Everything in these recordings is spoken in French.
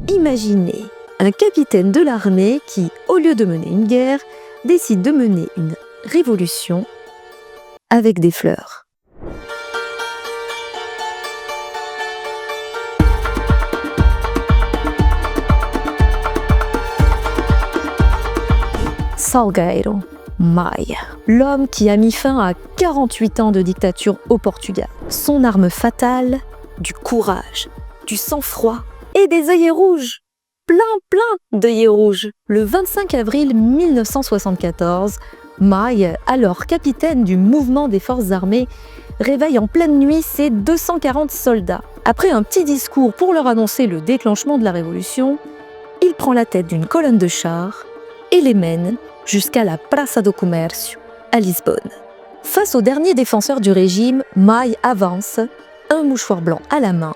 Imaginez un capitaine de l'armée qui, au lieu de mener une guerre, décide de mener une révolution avec des fleurs. Salgueiro Maia, l'homme qui a mis fin à 48 ans de dictature au Portugal. Son arme fatale, du courage, du sang-froid et des œillets rouges. Plein d'œillets rouges. Le 25 avril 1974, Maia, alors capitaine du mouvement des forces armées, réveille en pleine nuit ses 240 soldats. Après un petit discours pour leur annoncer le déclenchement de la révolution, il prend la tête d'une colonne de chars et les mène jusqu'à la Praça do Comércio, à Lisbonne. Face aux derniers défenseurs du régime, Maia avance, un mouchoir blanc à la main,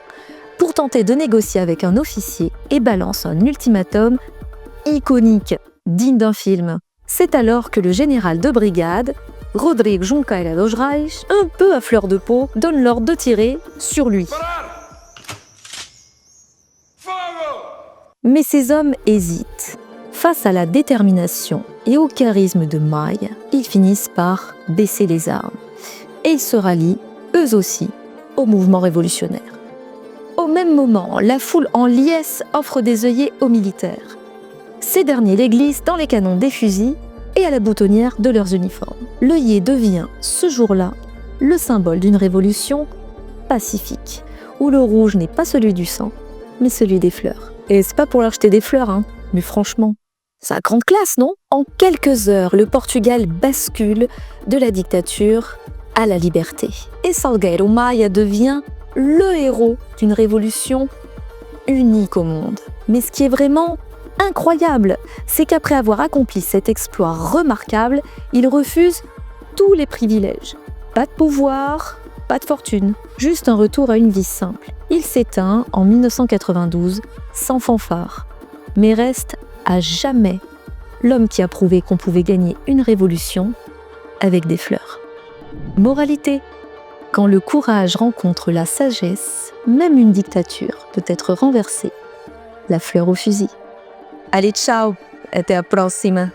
pour tenter de négocier avec un officier et balance un ultimatum iconique, digne d'un film. C'est alors que le général de brigade, Rodrigo Junqueira dos Reis, un peu à fleur de peau, donne l'ordre de tirer sur lui. Mais ces hommes hésitent. Face à la détermination et au charisme de Maia, ils finissent par baisser les armes. Et ils se rallient, eux aussi, au mouvement révolutionnaire. Au même moment, la foule en liesse offre des œillets aux militaires. Ces derniers les glissent dans les canons des fusils et à la boutonnière de leurs uniformes. L'œillet devient, ce jour-là, le symbole d'une révolution pacifique, où le rouge n'est pas celui du sang, mais celui des fleurs. Et c'est pas pour leur jeter des fleurs, mais franchement, c'est la grande classe, non? En quelques heures, le Portugal bascule de la dictature à la liberté. Et Salgueiro Maia devient le héros d'une révolution unique au monde. Mais ce qui est vraiment incroyable, c'est qu'après avoir accompli cet exploit remarquable, il refuse tous les privilèges. Pas de pouvoir, pas de fortune, juste un retour à une vie simple. Il s'éteint en 1992, sans fanfare, mais reste à jamais l'homme qui a prouvé qu'on pouvait gagner une révolution avec des fleurs. Moralité: quand le courage rencontre la sagesse, même une dictature peut être renversée. La fleur au fusil. Allez, ciao, até a próxima!